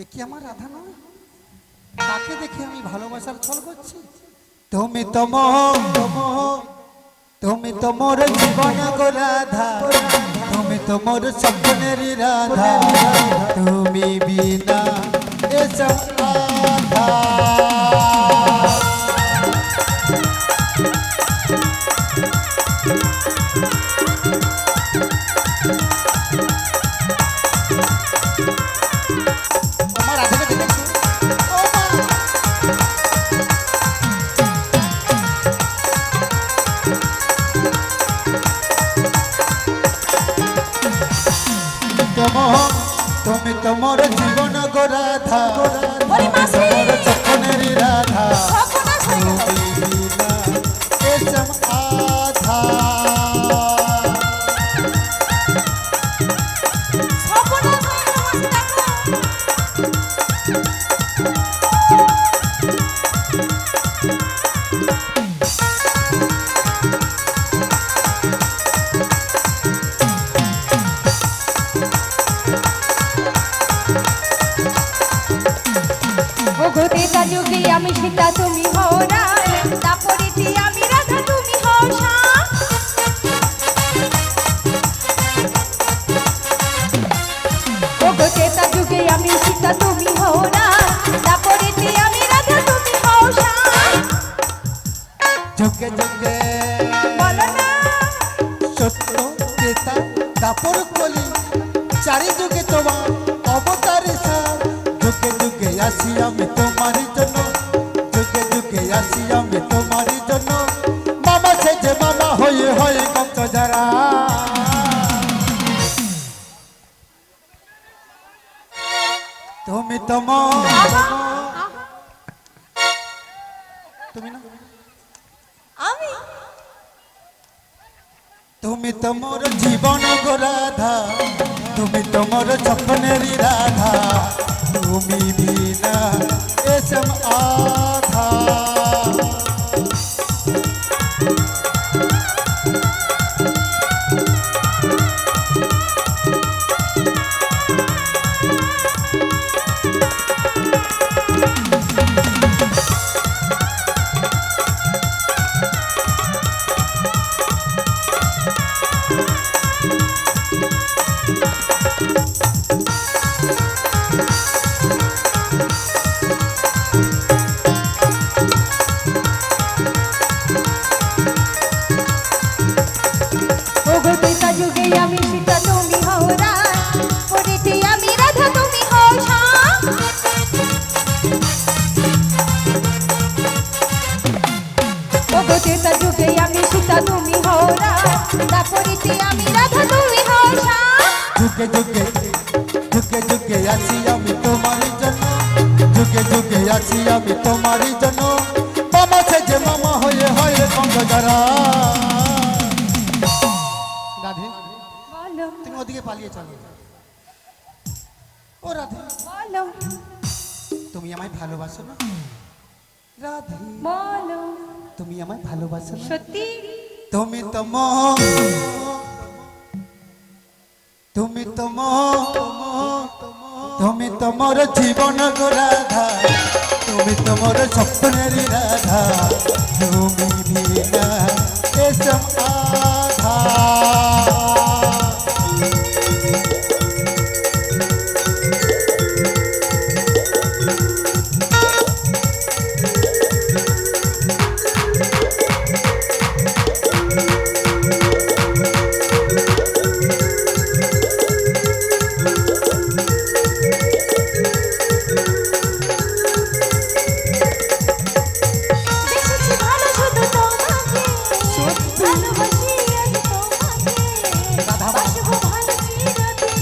এ কি আমার রাধা নয়? তাকে দেখে আমি ভালোবাসার ছল করছি। তুমি তুমি তো মোর জীবন গো রাধা, তুমি তো মোর স্বপ্নের রাধা, তুমি বিনা এসব আধা। আমার রাধাকে দেখেছো? ও মা, তুমি তো মোর জীবন গো রাধা, তুমি তো মোর স্বপ্নের রাধা, তুমি বিনা এসব আধা। ত্রেতা যুগে আমি সীতা তুমি হও রাম, দাপরিতে আমি রাধা তুমি হও শ্যাম। ওগো ত্রেতা যুগে আমি সীতা তুমি হও রাম, দাপরিতে আমি রাধা তুমি হও শ্যাম। যুগে যুগে বলো না সত্য ত্রেতা দাপর কলি, চারি যুগে তোমার অবতারে সার। যুগে যুগে আসি আমি তোমারই জন্য, যুগে যুগে আসি আমি তোমারই জন্য, মামা সেজে মামা হয়ে হয়ে কত যারা। তুমি তুমি না, আমি তুমি তো মোর জীবন গো রাধা, তুমি তো মোর স্বপ্নের রাধা, তুমি বিনা এসব আধা। ওগো ত্রেতা যুগে আমি সীতা তুমি হও রাম, পরিতে আমি রাধা তুমি হও শ্যাম। ওগো ত্রেতা যুগে আমি সীতা তুমি হও রাম, দাপরিতে আমি রাধা তুমি হও শ্যাম। যুগে যুগে যুগে যুগে আছি আমি তোমারই জন্য, যুগে যুগে আছি আমি তোমারই জন্য, মামা সেজে মামা হয়ে হয়ে কত যারা। রাধে বলো তুমি ওদিকে পালিয়ে চলো। ও রাধে, বলো তুমি আমায় ভালোবাসো না? রাধে বলো তুমি আমায় ভালোবাসো না? সত্যি তুমি তুমি তুমি তোমার জীবন গো রাধা, তুমি তোমার স্বপ্নের রাধা, তুমি বিনা এসব আধা। দেখেছি ভালো শুধু তোমাকে, ভালোবাসি আমি তোমাকে, রাধা বাসবো ভালো চিরদিন।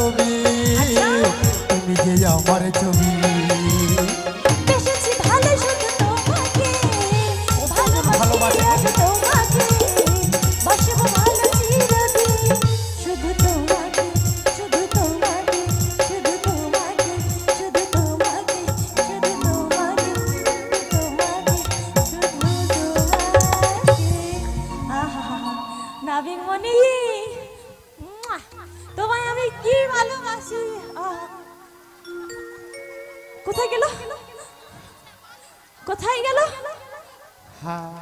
ছবি তুমি যে আমার ছবি বেশেছি ভালো শুধু তোমাকে, ভালোবাসি। ভালোবাসি তোমাকে, বাসবো ভালো চিরদিন। শুধু তোমাকে, শুধু তোমাকে, শুধু তোমাকে, শুধু তোমাকে, শুধু তোমাকে, শুধু তোমাকে। আহা, নাবিমণি, মুয়া, তোমায় আমি কি ভালোবাসি। আহা। কোথায় গেল, কোথায় গেল? হ্যাঁ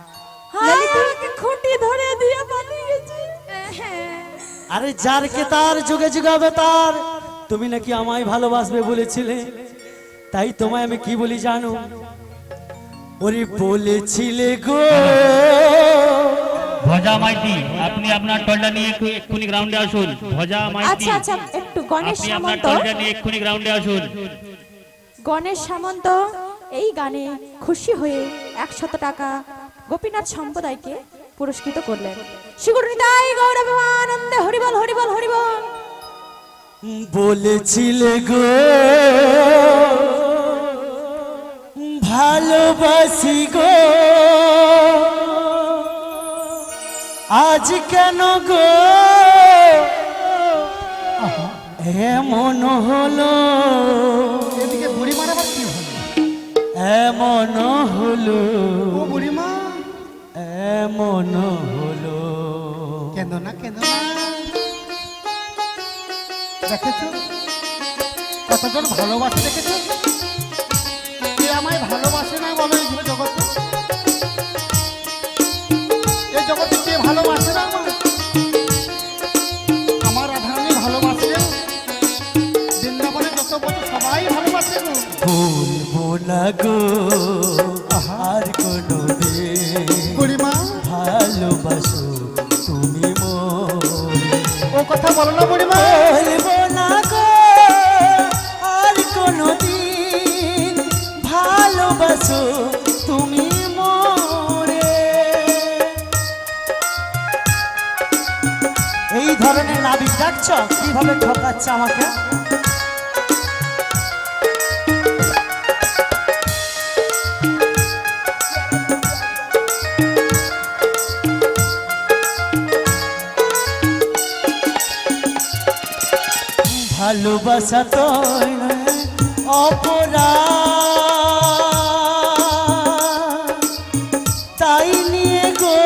হায়, আমাকে খুঁটি ধরে দিয়ে পালিয়ে গেছে। আরে যার কে তার যুগে যুগে হবে তার। তুমি নাকি আমায় ভালোবাসবে বলেছিলে, তাই তোমায় আমি কি বলি জানো? ওরে বলেছিলে গো ভজা মাইতি, আপনি আপনার টলটা নিয়ে এক্ষুনি গ্রাউন্ডে আসুন। ভজা মাইতি, আচ্ছা আচ্ছা, একটু গণেশ আপনি আপনার সামন্ত, টলটা নিয়ে এক্ষুনি গ্রাউন্ডে আসুন। গণেশ সামন্ত এই গানে খুশি হয়ে 100 টাকা গোপীনাথ সম্প্রদায়কে পুরস্কৃত করলেন। শিগুরনিতাই গৌরব আনন্দে হরিবল হরিবল হরিবল। বলেছিলে গো ভালোবাসি গো, আজ কেন গো এমন হলো, এদিকে বুড়িমার আবার কি হলো? এমন হলো, ও বুড়িমা এমন হলো। কেন না কেন না, দেখেছো কতজন ভালোবাসে, দেখেছো কে আমায় ভালোবাসে না বলো এই জগতে? এই জগতে কে ভালোবাসে না আমায়? আমার রাধারানী ভালোবাসে, বৃন্দাবনে যত বছর সবাই ভালোবাসে গো। ভুলবো না গো আর কোনো দিন, বুড়িমা ভালোবাসো তুমি মোরে। ও কথা বলো না বুড়িমা। বলবো না গো আর কোনো দিন, ভালোবাসো তুমি মোরে। এই ধরনের নাবিক ডাকছ, কিভাবে ঠকাচ্ছে আমাকে? ভালোবাসা তো অপরাধ, তাই নিয়ে গো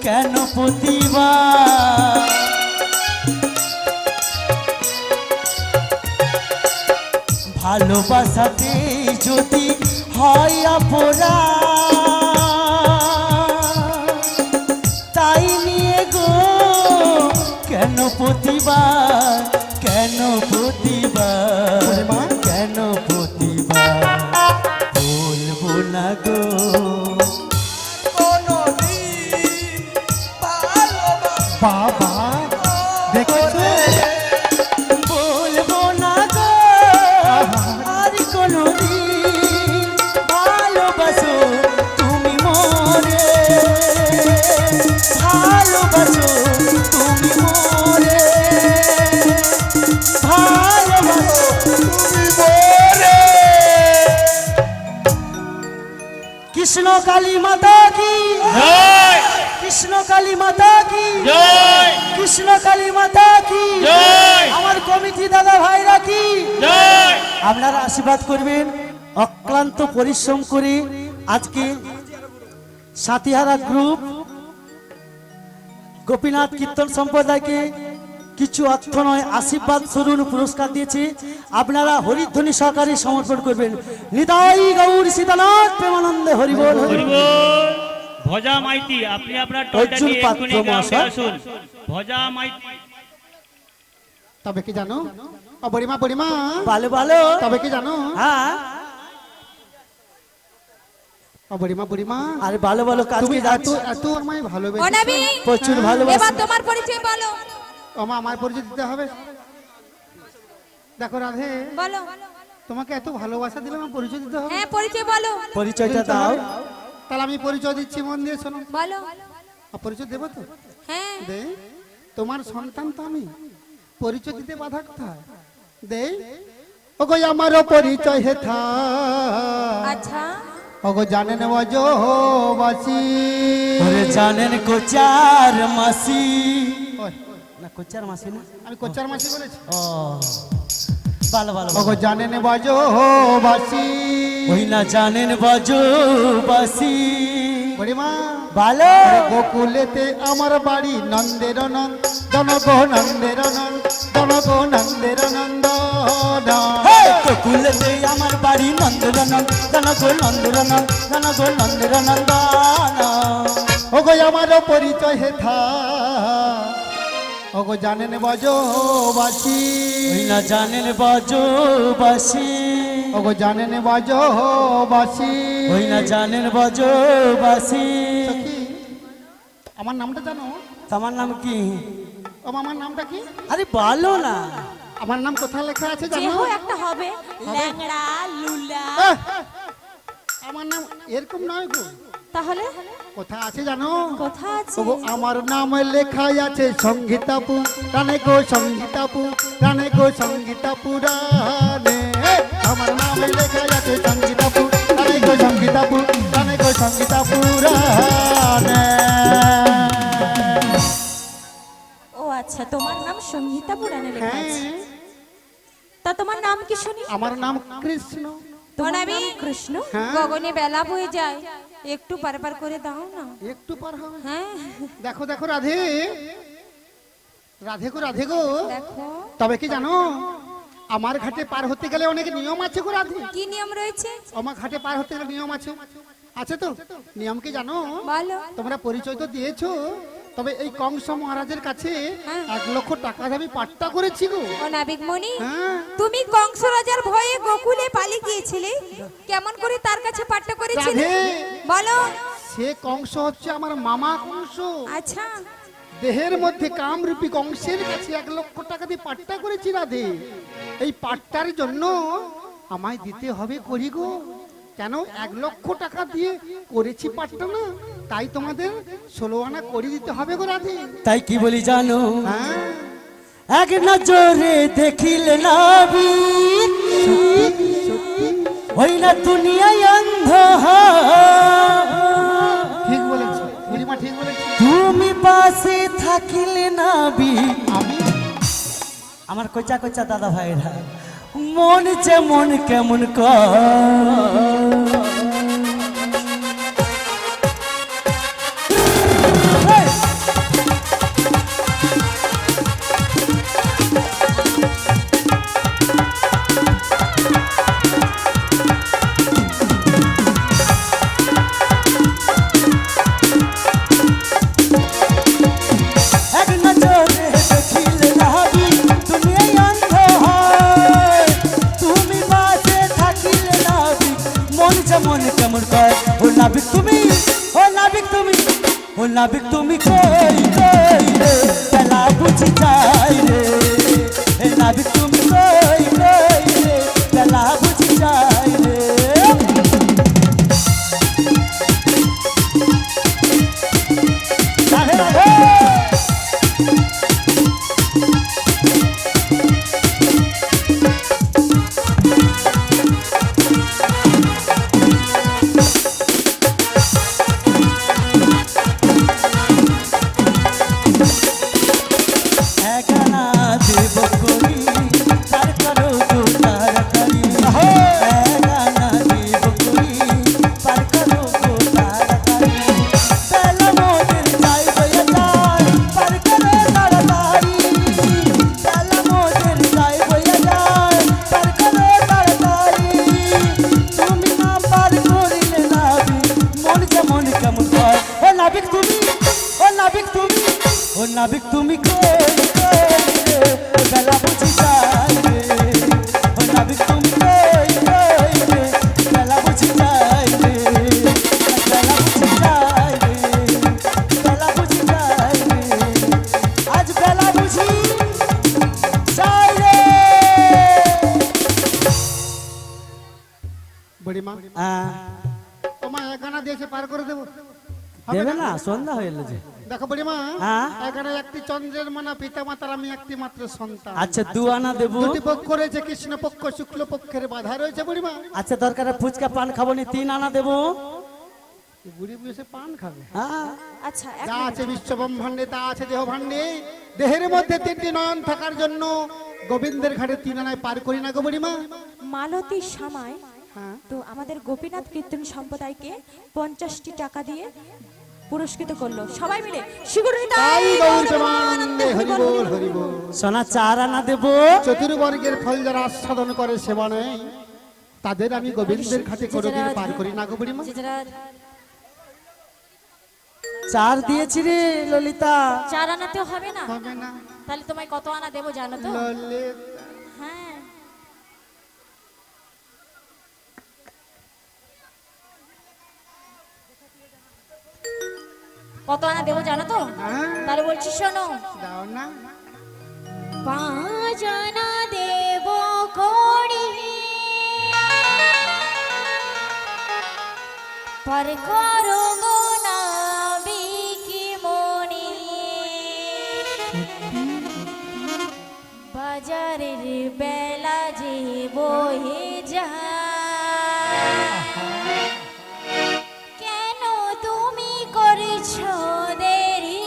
কেন প্রতিবাদ? ভালোবাসাতে যদি হয় অপরাধ, তাই নিয়ে গো কেন প্রতিবাদ, কেন প্রতিবাদ, কেন প্রতিবাদ? বলবো না গো বাবা দেখেছো, বলবো না গো আর কোনো দিন, ভালোবাসো তুমি মোরে, ভালোবাসো তুমি মোরে, ভালোবাসো তুমি মোরে। কৃষ্ণ কালী মাতা কি, জয় কৃষ্ণ কালী মাতা কি, জয় কৃষ্ণ কালী মাতা কি, জয় আমার কমিটি দাদা ভাইরা কি, জয়। আপনারা আশীর্বাদ করবেন। অক্লান্ত পরিশ্রম করে আজকে সাথীহারা গ্রুপ গোপীনাথ কীর্তন সম্প্রদায়কে কিছু অর্থ নয় আশীর্বাদ স্বরূপ পুরস্কার দিয়েছে। আপনারা হরিধ্বনি সহকারে সমর্পণ করবেন। নিতাই গৌর সীতানাথ প্রেমানন্দে হরিবোল হরি। হরিবল। ভজা মাইতি, আপনি আপনার টলটা অর্জুন নিয়ে পাত্র এক্ষুনি গ্রাউন্ডে মহাশয়। আসুন। ভজা মাইতি, তবে কি জানো ও বুড়িমা, বুড়িমা ভালো ভালো, তবে কি জানো হ্যাঁ ও বুড়িমা, বুড়িমা আরে ভালো ভালো কাজ তুমি কি এত যাচ্ছে, এত আমায় ভালোবেসে, অনাবি, প্রচুর ভালোবাসা। এবার তোমার পরিচয় বলো। আমা আমার পরিচয় দিতে হবে। দেখো রাধে, বলো। তোমাকে এত ভালোবাসা দিলাম, আমার পরিচয় দিতে হবে। হ্যাঁ, পরিচয় বলো। পরিচয়টা দাও। তাহলে আমি পরিচয় দিচ্ছি, মন দিয়ে শোনো। বলো। আর পরিচয় দেবো তো? হ্যাঁ, দে, তোমার সন্তান তো আমি, পরিচয় দিতে বাধা কোথায়? দে ওগো আমারও পরিচয় হেথা, আচ্ছা ওগো জানেন বজবাসী। ওরে জানেন কোচার মাসি, ওই, না কোচার মাসি না, আমি কোচার মাসি বলেছি। ও ভালো ভালো ওগো জানেন বজবাসী। ওই না জানেন বজবাসী। বুড়িমা ভালো গোকুলেতে আমার বাড়ি নন্দের নন্দন গো, নন্দের নন্দন গো, নন্দের নন্দন। গোকুলেতে আমার বাড়ি নন্দনন্দন গো, নন্দনন্দন গো, নন্দনন্দন। ওগো আমার পরিচয় হেথা, ওগো জানেন বজবাসী। ওই না জানেন বজবাসী। ওগো জানেন বজবাসী। ওই না জানেন বজবাসী। সখী, আমার নামটা জানো? তোমার নাম কি? ও আমার নামটা কি? আরে বলো না। আমার নাম কোথায় লেখা আছে যে জানো? হোক একটা হবে, ল্যাংড়া লুলা। আহ! আমার নাম এরকম নয় গো। তাহলে কোথায় আছে জানো? কোথা আছে? ওগো আমার নাম লেখাই আছে সংগীতাপু রানে গো, সংগীতাপু রানে গো, সংগীতাপু রানে। আমার নাম লেখাই আছে সংগীতাপু রানে গো, সংগীতাপু রানে গো, সংগীতাপু রানে। ও আচ্ছা, তোমার নাম সঙ্গীতা পুরাণে লেখা আছে। হ্যাঁ, তা তোমার নাম কি শুনি? আমার নাম কৃষ্ণ। তোমার নাম কৃষ্ণ? হ্যাঁ। গগনে বেলা বয়ে যায়, একটু পার করে দাও না। একটু পার হবে। হ্যাঁ দেখো দেখো রাধে, রাধে গো, রাধে গো। দেখো তবে কি জানো, আমার ঘাটে পার হতে গেলে অনেক নিয়ম আছে গো রাধে। কি নিয়ম রয়েছে? আমার ঘাটে পার হতে গেলে নিয়ম আছে। আছে তো? নিয়ম কি জানো? বলো। তোমরা পরিচয় তো দিয়েছো, তবে এই কংস মহারাজের কাছে হ্যাঁ। 1 লক্ষ টাকা দাবি পাট্টা করেছি গো। ও নাবিকমণি, হ্যাঁ, তুমি কংস রাজার ভয়ে গোকুলে পালিয়ে গিয়েছিলে, কেমন করে তার কাছে পাট্টা করেছিলে? রাধে। বলো। সে কংস হচ্ছে আমার মামা কংস। আচ্ছা দেহের মধ্যে কামরূপী কংসের কাছে 1 লক্ষ টাকা দিয়ে পাট্টা করেছি রাধে। এই পাট্টার জন্য আমায় দিতে হবে করি গো। কেন 1 লক্ষ টাকা দিয়ে করেছি পাট্টা না, তাই তোমাদের 16 আনা করে দিতে হবে গো রাধে। তাই কি বলি জানো? হ্যাঁ, এক নজরে দেখিলে নাবি, সত্যি সত্যি ওই না দুনিয়ায় অন্ধ। ঠিক বলেছো বুড়িমা, ঠিক বলেছো। তুমি পাশে থাকিলে নাবি। আমি আমার কোচা কোচা দাদা ভাইরা মন যেমন কেমন কর। এক নজরে দেখিলে নাবি, দুনিয়ায় অন্ধ হয়। তুমি পাশে থাকিলে নাবি, মন যেমন কেমন কয়। ও নাবিক তুমি, ও নাবিক তুমি, ও নাবিক তুমি কই কই রে, বেলা বুঝি যায় রে। এ নাবিক তুমি কই কই রে, বেলা বুঝি যায় রে। রাধে রাধে। একানা দেব করি তার করো গো তাড়াতাড়ি। একানা দেব করি তার করো গো তাড়াতাড়ি। বেলা মোদের যাই বইয়া যায়, পার করো তাড়াতাড়ি। বেলা মোদের যাই বইয়া যায়, পার করো তাড়াতাড়ি। তুমি না পার করিলে নাবি, মন যেমন কেমন হয়। ও নাবিক তুমি, ও নাবিক তুমি, ও নাবিক তুমি কই কই রে, বেলা বুঝি যায় রে। ও নাবিক তুমি কই কই রে, বেলা বুঝি যায় রে। বেলা বুঝি যায় রে, বেলা বুঝি যায় রে। আজ বেলা বুঝি যায় রে। বুড়িমা, তোমায় 1 আনা দিয়েছে পার করে দেবো। দেবে না, সন্ধ্যা হয়ে এলো যে। দেখো বুড়িমা, হ্যাঁ? এখানে একটি চন্দ্রের মানা পিতা মাতার আমি একটি মাত্র সন্তান। আচ্ছা 2 আনা দেবো। দুটি পক্ষ রয়েছে, কৃষ্ণ পক্ষ শুক্ল পক্ষের বাধা রয়েছে বুড়িমা। আচ্ছা দরকার ফুচকা পান খাবো নি, 3 আনা দেবো। এই বুড়ি বসে পান খাবে? হ্যাঁ আচ্ছা এক যা মিনিট। আছে বিশ্ব ব্রহ্মাণ্ডে তা আছে দেহ ভাণ্ডে। দেহের মধ্যে 3টি নয়ন থাকার জন্য গোবিন্দের ঘাটে 3 আনায় পার করি না গো বুড়িমা। মালতী সামাই হ্যাঁ, তো আমাদের গোপীনাথ কীর্তন সম্প্রদায়কে 50টি টাকা দিয়ে পুরস্কৃত করলো সবাই মিলে। তাই গৌর প্রেমানন্দে হরি বল হরি বল। সোনা 4 আনা দেবো। চতুর্বর্গের ফল যারা আস্বাদন করে সেবা নেয়, তাদের আমি গোবিন্দের ঘাটে কোনোদিন পার করি না গো বুড়িমা। 4 দিয়েছি রে ললিতা। 4 আনাতেও হবে না? হবে না তাহলে তোমায় কত আনা দেবো জানো তো? ললিত। হ্যাঁ, কত আনা দেবো জানো তো? হ্যাঁ, তাহলে বলছি শোনো, দাও না। 5 আনা দেব করি পার করো গো নাবিকি মনি, বাজারের বেলা যে বয়ে যায়, কেন তুমি করছো দেরি?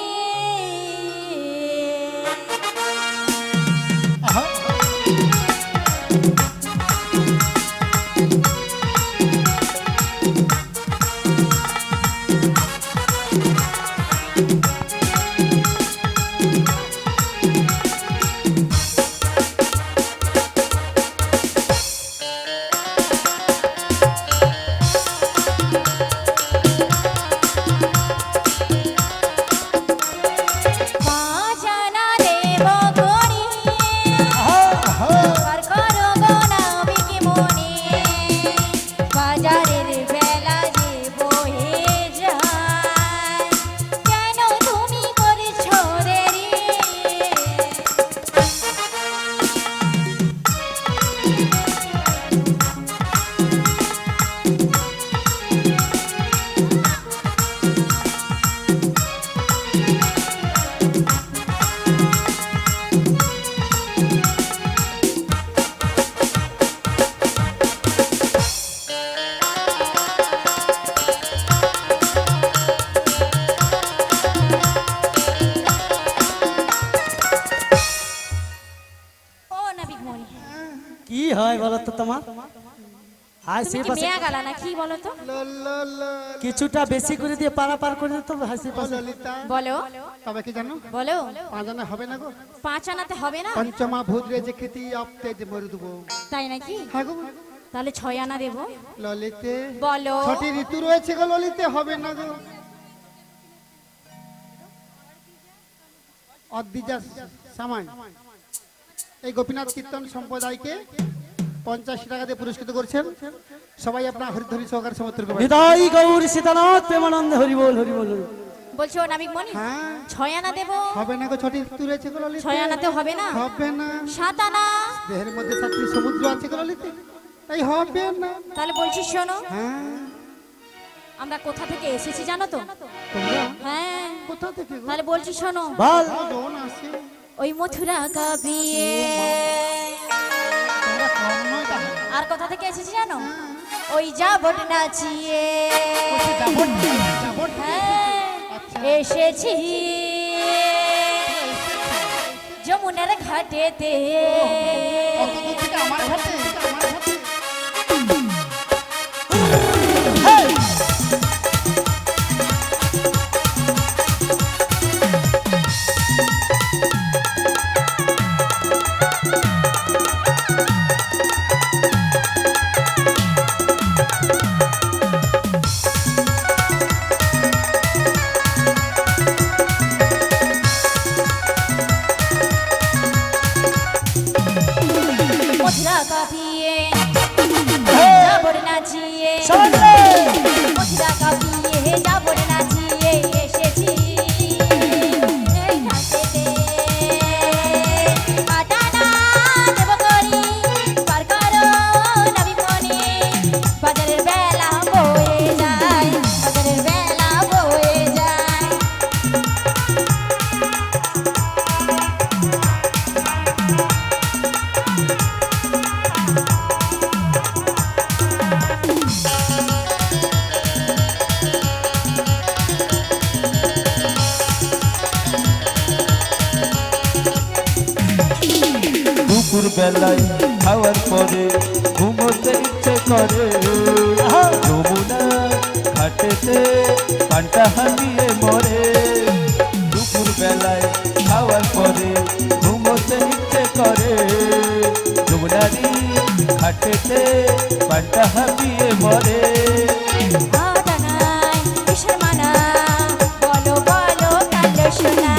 কি হয় বলো তো তোমার? হাসি তুমি কি পাশে মেয়া গালা না কি বলো তো? কিছুটা বেশি করে দিয়ে পারাপার করে দিতে হবে হাসি পাশে। ললিতা, বলো তবে কি জানো, বলো, 5 আনা হবে না গো। 5 আনাতে হবে না? পঞ্চমা ভূত রেজে খেতি আপতে যে মরে দেবো। তাই নাকি? হ্যাঁ গো তাহলে 6 আনা দেবো। ললিতে, বলো 6টি ঋতু রয়েছে গো ললিতে, হবে না গো। অদ্দিজা সামান এই গোপীনাথ কীর্তন সম্প্রদায়কে 50 টাকা দিয়ে পুরস্কৃত করছেন। সবাই আপনার হরিধরি সহকারে সমর্থন করবেন। হৃদয় গৌর সীতানাথ প্রেমানন্দে হরি বল হরি বল। বলছো নাবিক মনি হ্যাঁ, 6 আনা দেবো। হবে না গো, 6টি ঋতু রয়েছে গো ললিতে। 6 আনাতেও হবে না? হবে না। 7 আনা। দেহের মধ্যে 7টি সমুদ্র আছে গো ললিতে, তাই হবে না। তাহলে বলছি শোনো, হ্যাঁ, আমরা কোথা থেকে এসেছি জানো তো? তোমরা হ্যাঁ, কোথা থেকে গো? তাহলে বলছি শোনো, বল। বোন আছে, ওই মথুরা কাবিয়ে। তোমরা কম নয় তাহলে। আর কোথা থেকে এসেছি জানো? ওই যাবট নাচিয়ে। যাবট, যাবট। হ্যাঁ, এসেছি যমুনার ঘাটেতে। অত দূর থেকে আমার ঘাটে, আমার ঘাটে। মথুরা কাঁপিয়ে যাবট নাচিয়ে। মথুরা কাঁপিয়ে যাবট নাচিয়ে এসেছি এই ঘাটেতে। আটানা দেব করি পার করো নাবিক মনি, বাজারের বেলা বয়ে যায়, বাজারের বেলা বয়ে দুপুর বেলায় খাওয়ার পরে ঘুমোতে ইচ্ছে করে যমুনা ঘাটেতে পান্তা হারিয়ে মরে দুপুর বেলায় খাওয়ার পরে ঘুমোতে ইচ্ছে করে যমুনারি ঘাটেতে পান্তা হারিয়ে মরে আডানায় কিসের মানা বলো বলো কালো সোনা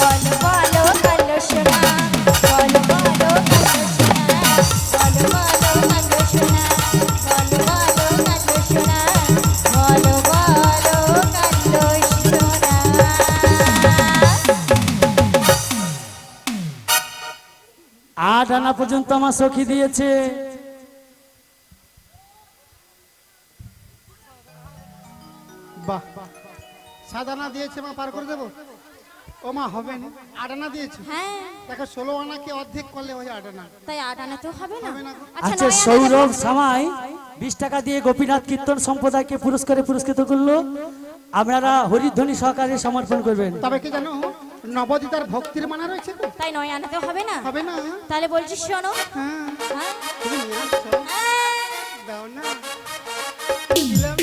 বলো বলো কালো সোনা বলো বলো কালো সোনা বলো বলো কালো সোনা বলো বলো কালো সোনা বলো বলো কালো সোনা। আট আনা পর্যন্ত আমার সখী দিয়েছে। বাহ, 7 আনা দিয়েছে মা, পার করে দেবো? ও মা হবে না, 8 আনা দিয়েছে। হ্যাঁ দেখো 16 আনাকে অর্ধেক করলে হয় 8 আনা। তাই আটানা তো হবে না। হবে না। আচ্ছা, 9 আনা সৌরভ দেবেন। সামাই 20 টাকা দিয়ে গোপীনাথ কীর্তন সম্প্রদায়কে পুরস্কৃত করলো। আপনারা হরিধ্বনি সহকারে সমর্পণ করবেন। তবে কি জানো, নবদিতার ভক্তির মানা রয়েছে তো, তাই 9 আনাতে হবে না। হবে না। তাহলে বলছি শোনো। হ্যাঁ, হ্যাঁ তুমি নিয়ে আসছো, হ্যাঁ। দাও না, দিলাম।